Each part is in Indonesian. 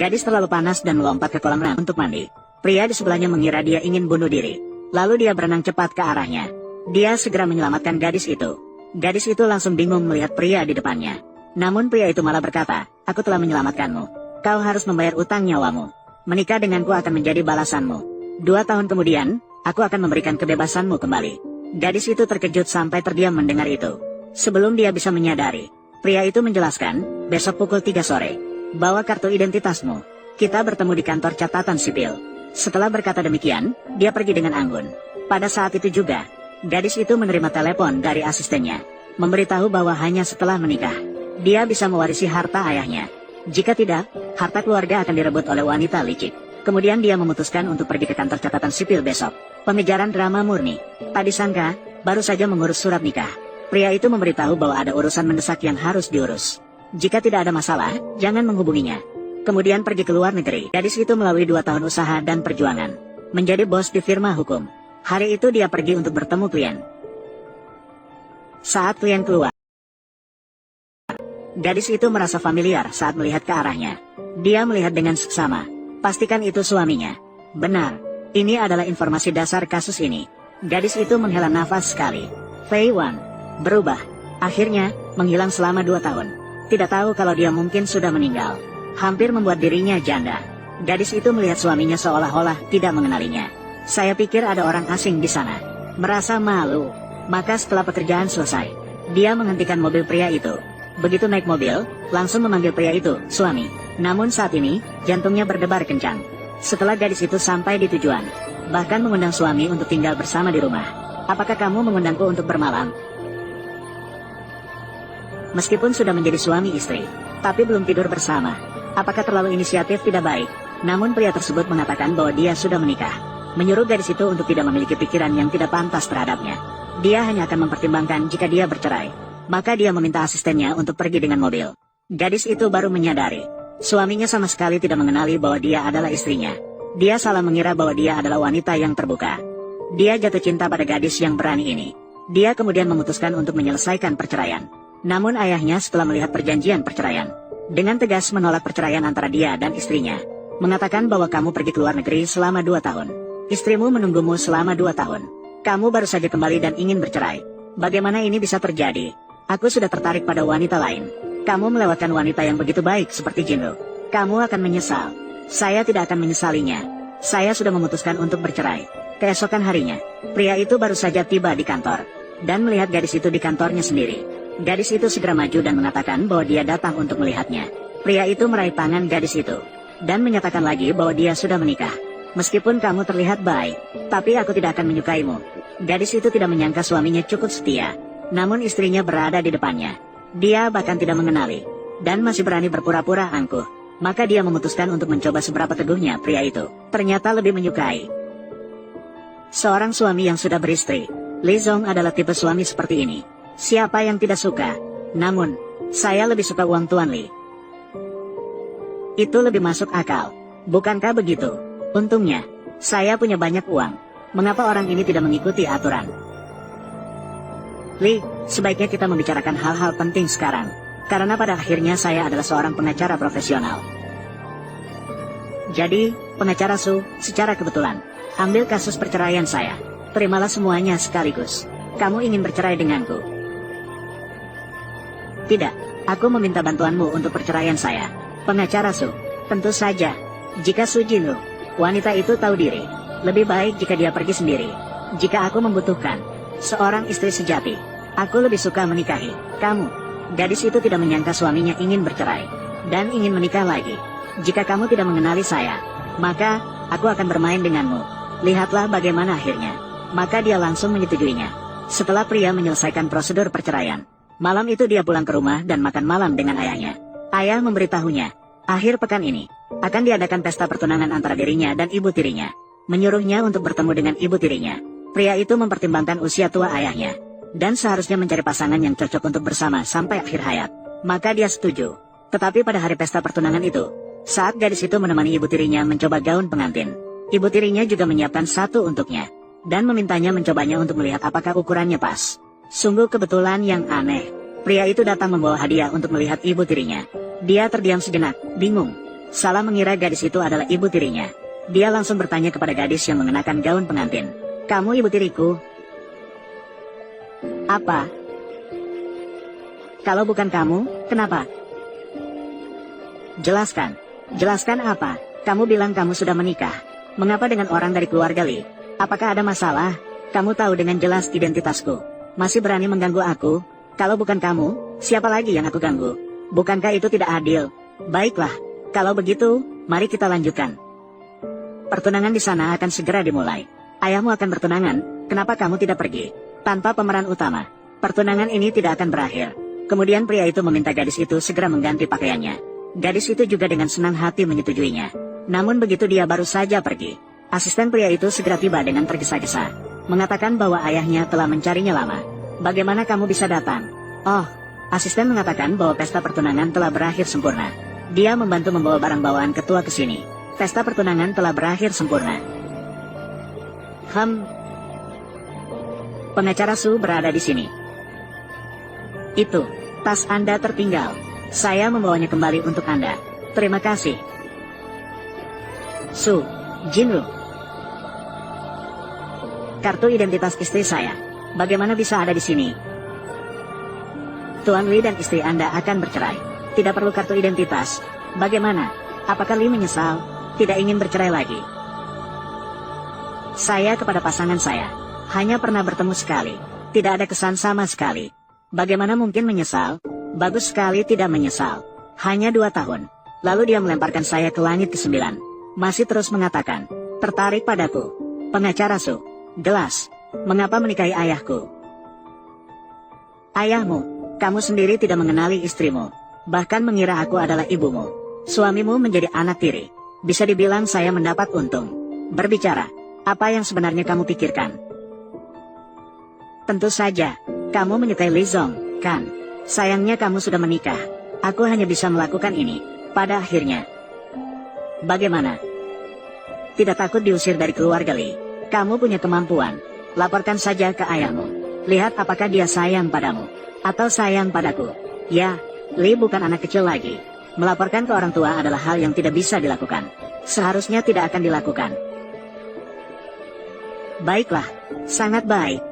Gadis terlalu panas dan melompat ke kolam renang untuk mandi. Pria di sebelahnya mengira dia ingin bunuh diri. Lalu dia berenang cepat ke arahnya. Dia segera menyelamatkan gadis itu. Gadis itu langsung bingung melihat pria di depannya. Namun pria itu malah berkata, "Aku telah menyelamatkanmu. Kau harus membayar utang nyawamu. Menikah denganku akan menjadi balasanmu. 2 tahun kemudian, aku akan memberikan kebebasanmu kembali." Gadis itu terkejut sampai terdiam mendengar itu. Sebelum dia bisa menyadari, pria itu menjelaskan, "Besok pukul 3 sore. Bawa kartu identitasmu. Kita bertemu di kantor catatan sipil." Setelah berkata demikian, dia pergi dengan anggun. Pada saat itu juga, gadis itu menerima telepon dari asistennya, memberitahu bahwa hanya setelah menikah, dia bisa mewarisi harta ayahnya. Jika tidak, harta keluarga akan direbut oleh wanita licik. Kemudian dia memutuskan untuk pergi ke kantor catatan sipil besok. Pembicaraan drama murni. Tak disangka, baru saja mengurus surat nikah. Pria itu memberitahu bahwa ada urusan mendesak yang harus diurus. Jika tidak ada masalah, jangan menghubunginya. Kemudian pergi ke luar negeri. Gadis itu melalui 2 tahun usaha dan perjuangan, menjadi bos di firma hukum. Hari itu dia pergi untuk bertemu klien. Saat klien keluar, gadis itu merasa familiar saat melihat ke arahnya. Dia melihat dengan seksama. Pastikan itu suaminya. Benar, ini adalah informasi dasar kasus ini. Gadis itu menghela nafas sekali. Fei Wan berubah. Akhirnya, menghilang selama 2 tahun. Tidak tahu kalau dia mungkin sudah meninggal. Hampir membuat dirinya janda. Gadis itu melihat suaminya seolah-olah tidak mengenalinya. "Saya pikir ada orang asing di sana." Merasa malu. Maka setelah pekerjaan selesai, dia menghentikan mobil pria itu. Begitu naik mobil, langsung memanggil pria itu, "Suami." Namun saat ini, jantungnya berdebar kencang. Setelah gadis itu sampai di tujuan, bahkan mengundang suami untuk tinggal bersama di rumah. "Apakah kamu mengundangku untuk bermalam?" Meskipun sudah menjadi suami istri, tapi belum tidur bersama. Apakah terlalu inisiatif tidak baik? Namun pria tersebut mengatakan bahwa dia sudah menikah, menyuruh gadis itu untuk tidak memiliki pikiran yang tidak pantas terhadapnya. Dia hanya akan mempertimbangkan jika dia bercerai. Maka dia meminta asistennya untuk pergi dengan mobil. Gadis itu baru menyadari, suaminya sama sekali tidak mengenali bahwa dia adalah istrinya. Dia salah mengira bahwa dia adalah wanita yang terbuka. Dia jatuh cinta pada gadis yang berani ini. Dia kemudian memutuskan untuk menyelesaikan perceraian. Namun ayahnya setelah melihat perjanjian perceraian, dengan tegas menolak perceraian antara dia dan istrinya. Mengatakan bahwa kamu pergi ke luar negeri selama 2 tahun. Istrimu menunggumu selama 2 tahun. Kamu baru saja kembali dan ingin bercerai. Bagaimana ini bisa terjadi? Aku sudah tertarik pada wanita lain. Kamu melewatkan wanita yang begitu baik seperti Jinro. Kamu akan menyesal. Saya tidak akan menyesalinya. Saya sudah memutuskan untuk bercerai. Keesokan harinya, pria itu baru saja tiba di kantor, dan melihat gadis itu di kantornya sendiri. Gadis itu segera maju dan mengatakan bahwa dia datang untuk melihatnya. Pria itu meraih tangan gadis itu, dan menyatakan lagi bahwa dia sudah menikah. "Meskipun kamu terlihat baik, tapi aku tidak akan menyukaimu." Gadis itu tidak menyangka suaminya cukup setia, namun istrinya berada di depannya. Dia bahkan tidak mengenali, dan masih berani berpura-pura angkuh. Maka dia memutuskan untuk mencoba seberapa teguhnya pria itu. Ternyata lebih menyukai. Seorang suami yang sudah beristri, Li Zong adalah tipe suami seperti ini. Siapa yang tidak suka? Namun, saya lebih suka uang Tuan Li. Itu lebih masuk akal. Bukankah begitu? Untungnya, saya punya banyak uang. Mengapa orang ini tidak mengikuti aturan? Li, sebaiknya kita membicarakan hal-hal penting sekarang. Karena pada akhirnya saya adalah seorang pengacara profesional. Jadi, pengacara Su, secara kebetulan, ambil kasus perceraian saya. Terimalah semuanya sekaligus. Kamu ingin bercerai denganku? Tidak, aku meminta bantuanmu untuk perceraian saya. Pengacara Su, tentu saja. Jika Su Jinru, wanita itu tahu diri, lebih baik jika dia pergi sendiri. Jika aku membutuhkan seorang istri sejati, aku lebih suka menikahi kamu. Gadis itu tidak menyangka suaminya ingin bercerai, dan ingin menikah lagi. Jika kamu tidak mengenali saya, maka aku akan bermain denganmu. Lihatlah bagaimana akhirnya. Maka dia langsung menyetujuinya. Setelah pria menyelesaikan prosedur perceraian, malam itu dia pulang ke rumah dan makan malam dengan ayahnya. Ayah memberitahunya, akhir pekan ini akan diadakan pesta pertunangan antara dirinya dan ibu tirinya. Menyuruhnya untuk bertemu dengan ibu tirinya. Pria itu mempertimbangkan usia tua ayahnya, dan seharusnya mencari pasangan yang cocok untuk bersama sampai akhir hayat. Maka dia setuju. Tetapi pada hari pesta pertunangan itu, saat gadis itu menemani ibu tirinya mencoba gaun pengantin, ibu tirinya juga menyiapkan satu untuknya, dan memintanya mencobanya untuk melihat apakah ukurannya pas. Sungguh kebetulan yang aneh. Pria itu datang membawa hadiah untuk melihat ibu tirinya. Dia terdiam sejenak, bingung. salah mengira gadis itu adalah ibu tirinya. Dia langsung bertanya kepada gadis yang mengenakan gaun pengantin. Kamu ibu tiriku? Apa? Kalau bukan kamu, kenapa? Jelaskan. Jelaskan apa? Kamu bilang kamu sudah menikah. Mengapa dengan orang dari keluarga Li? Apakah ada masalah? Kamu tahu dengan jelas identitasku. Masih berani mengganggu aku? Kalau bukan kamu, siapa lagi yang aku ganggu? Bukankah itu tidak adil? Baiklah, kalau begitu, mari kita lanjutkan. Pertunangan di sana akan segera dimulai. Ayahmu akan bertunangan, kenapa kamu tidak pergi? Tanpa pemeran utama, pertunangan ini tidak akan berakhir. Kemudian pria itu meminta gadis itu segera mengganti pakaiannya. Gadis itu juga dengan senang hati menyetujuinya. Namun begitu dia baru saja pergi, asisten pria itu segera tiba dengan tergesa-gesa, mengatakan bahwa ayahnya telah mencarinya lama. Bagaimana kamu bisa datang? Oh, asisten mengatakan bahwa pesta pertunangan telah berakhir sempurna. Dia membantu membawa barang bawaan ketua ke sini. Pesta pertunangan telah berakhir sempurna. Pengacara Su berada di sini. Itu, tas Anda tertinggal. Saya membawanya kembali untuk Anda. Terima kasih. Su, Jinru. Kartu identitas istri saya. Bagaimana bisa ada di sini? Tuan Li dan istri Anda akan bercerai. Tidak perlu kartu identitas. Bagaimana? Apakah Li menyesal? Tidak ingin bercerai lagi? Saya kepada pasangan saya hanya pernah bertemu sekali. Tidak ada kesan sama sekali. Bagaimana mungkin menyesal? Bagus sekali tidak menyesal. Hanya 2 tahun. Lalu dia melemparkan saya ke langit ke-9. Masih terus mengatakan, tertarik padaku. Pengacara Su. Gelas. Mengapa menikahi ayahku? Ayahmu. Kamu sendiri tidak mengenali istrimu. Bahkan mengira aku adalah ibumu. Suamimu menjadi anak tiri. Bisa dibilang saya mendapat untung. Berbicara. Apa yang sebenarnya kamu pikirkan? Tentu saja. Kamu menyukai Li Zong, kan? Sayangnya kamu sudah menikah. Aku hanya bisa melakukan ini. Pada akhirnya. Bagaimana? Tidak takut diusir dari keluarga Li? Kamu punya kemampuan. Laporkan saja ke ayahmu. Lihat apakah dia sayang padamu. Atau sayang padaku. Ya, Li bukan anak kecil lagi. Melaporkan ke orang tua adalah hal yang tidak bisa dilakukan. Seharusnya tidak akan dilakukan. Baiklah, sangat baik.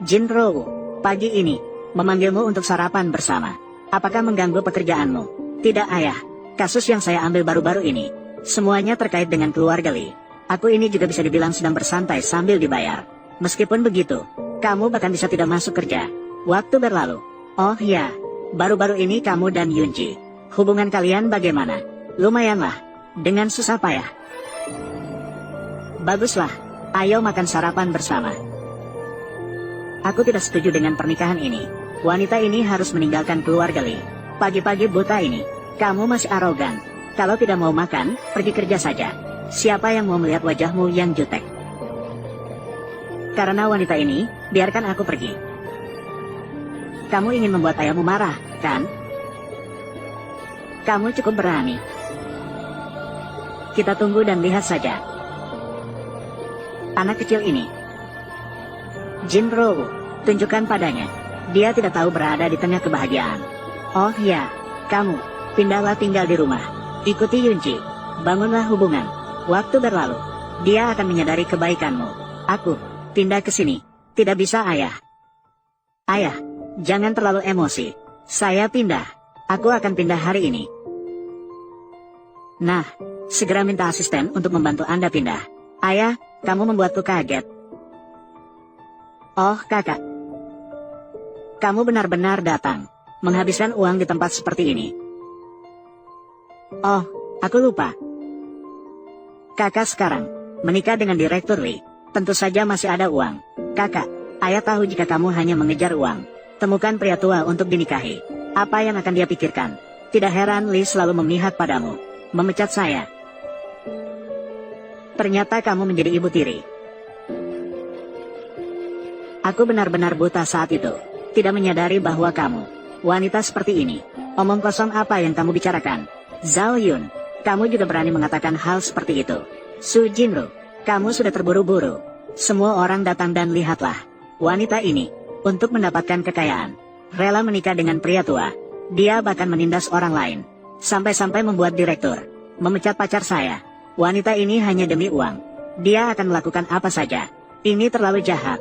Jinro, pagi ini, memanggilmu untuk sarapan bersama. Apakah mengganggu pekerjaanmu? Tidak ayah, kasus yang saya ambil baru-baru ini, semuanya terkait dengan keluarga Li. Aku ini juga bisa dibilang sedang bersantai sambil dibayar. Meskipun begitu, kamu bahkan bisa tidak masuk kerja. Waktu berlalu. Oh ya, baru-baru ini kamu dan Yunji. Hubungan kalian bagaimana? Lumayanlah, dengan susah payah. Baguslah, ayo makan sarapan bersama. Aku tidak setuju dengan pernikahan ini. Wanita ini harus meninggalkan keluarga Li. Pagi-pagi buta ini, kamu masih arogan. Kalau tidak mau makan, pergi kerja saja. Siapa yang mau melihat wajahmu yang jutek? Karena wanita ini, biarkan aku pergi. Kamu ingin membuat ayahmu marah, kan? Kamu cukup berani. Kita tunggu dan lihat saja. Anak kecil ini. Jinro, tunjukkan padanya. Dia tidak tahu berada di tengah kebahagiaan. Oh ya, kamu, pindahlah tinggal di rumah. Ikuti Yunji. Bangunlah hubungan. Waktu berlalu. Dia akan menyadari kebaikanmu. Aku, pindah ke sini. Tidak bisa ayah. Ayah, jangan terlalu emosi. Saya pindah. Aku akan pindah hari ini. Nah, segera minta asisten untuk membantu Anda pindah. Ayah, kamu membuatku kaget. Oh kakak. Kamu benar-benar datang. Menghabiskan uang di tempat seperti ini. Oh, aku lupa. Kakak sekarang menikah dengan Direktur Li. Tentu saja masih ada uang. Kakak, ayah tahu jika kamu hanya mengejar uang. Temukan pria tua untuk dinikahi. Apa yang akan dia pikirkan? Tidak heran Li selalu memihak padamu. Memecat saya. Ternyata kamu menjadi ibu tiri. Aku benar-benar buta saat itu. Tidak menyadari bahwa kamu, wanita seperti ini. Omong kosong apa yang kamu bicarakan? Zhao Yun, kamu juga berani mengatakan hal seperti itu. Su Jinru, kamu sudah terburu-buru. Semua orang datang dan lihatlah. Wanita ini, untuk mendapatkan kekayaan, rela menikah dengan pria tua. Dia bahkan menindas orang lain. Sampai-sampai membuat direktur memecat pacar saya. Wanita ini hanya demi uang. Dia akan melakukan apa saja. Ini terlalu jahat.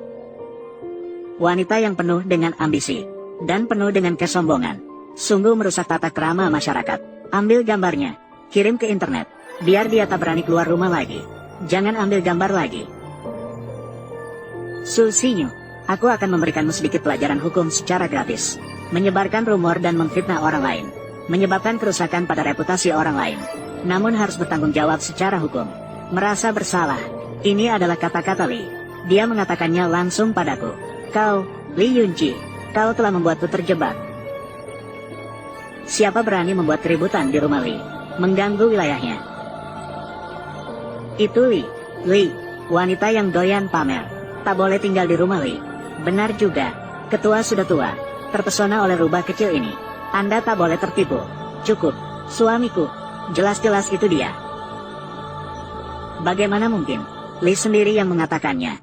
Wanita yang penuh dengan ambisi dan penuh dengan kesombongan. Sungguh merusak tata krama masyarakat. Ambil gambarnya, kirim ke internet, biar dia tak berani keluar rumah lagi. Jangan ambil gambar lagi. Susinyo, aku akan memberikanmu sedikit pelajaran hukum secara gratis. Menyebarkan rumor dan memfitnah orang lain menyebabkan kerusakan pada reputasi orang lain, namun harus bertanggung jawab secara hukum. Merasa bersalah, ini adalah kata-kata Lee. Dia mengatakannya langsung padaku. Kau, Lee Yunji, kau telah membuatku terjebak. Siapa berani membuat keributan di rumah Lee, mengganggu wilayahnya? Itu Lee. Lee, wanita yang doyan pamer, tak boleh tinggal di rumah Lee. Benar juga, ketua sudah tua, terpesona oleh rubah kecil ini. Anda tak boleh tertipu. Cukup, suamiku. Jelas-jelas itu dia. Bagaimana mungkin? Lee sendiri yang mengatakannya.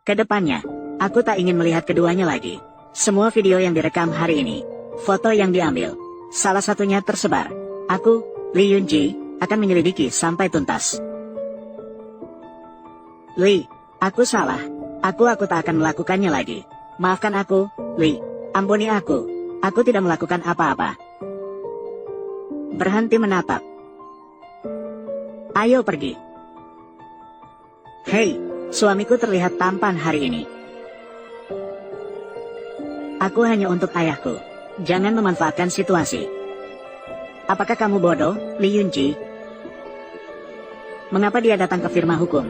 Kedepannya, aku tak ingin melihat keduanya lagi. Semua video yang direkam hari ini, foto yang diambil, salah satunya tersebar. Aku, Lee Yunji, akan menyelidiki sampai tuntas. Lee, aku salah. Aku tak akan melakukannya lagi. Maafkan aku, Lee. Ampuni aku. Aku tidak melakukan apa-apa. Berhenti menatap. Ayo pergi. Hei, suamiku terlihat tampan hari ini. Aku hanya untuk ayahku. Jangan memanfaatkan situasi. Apakah kamu bodoh, Lee Yunji? Mengapa dia datang ke firma hukum?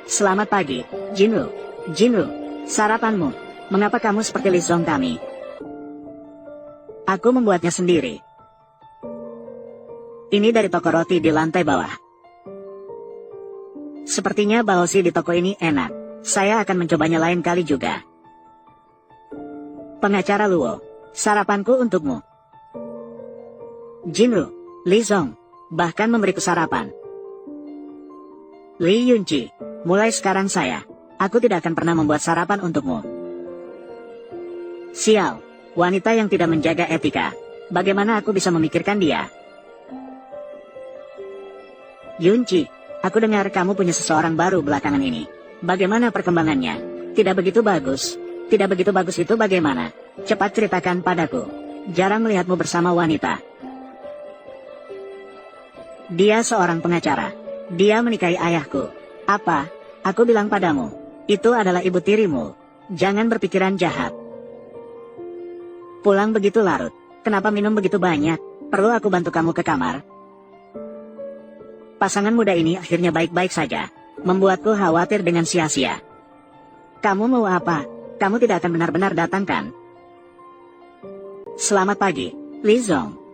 Selamat pagi, Jinru. Jinru, sarapanmu. Mengapa kamu seperti Lee Zong kami? Aku membuatnya sendiri. Ini dari toko roti di lantai bawah. Sepertinya baozi di toko ini enak. Saya akan mencobanya lain kali juga. Pengacara Luo, sarapanku untukmu. Jinru, Lee Zong, bahkan memberiku sarapan. Lee Yunji, mulai sekarang aku tidak akan pernah membuat sarapan untukmu. Sial, wanita yang tidak menjaga etika. Bagaimana aku bisa memikirkan dia? Yunji, aku dengar kamu punya seseorang baru belakangan ini. Bagaimana perkembangannya? Tidak begitu bagus. Tidak begitu bagus itu bagaimana? Cepat ceritakan padaku. Jarang melihatmu bersama wanita. Dia seorang pengacara. Dia menikahi ayahku. Apa? Aku bilang padamu. Itu adalah ibu tirimu. Jangan berpikiran jahat. Pulang begitu larut. Kenapa minum begitu banyak? Perlu aku bantu kamu ke kamar? Pasangan muda ini akhirnya baik-baik saja. Membuatku khawatir dengan sia-sia. Kamu mau apa? Kamu tidak akan benar-benar datang kan? Selamat pagi, Lee Zong.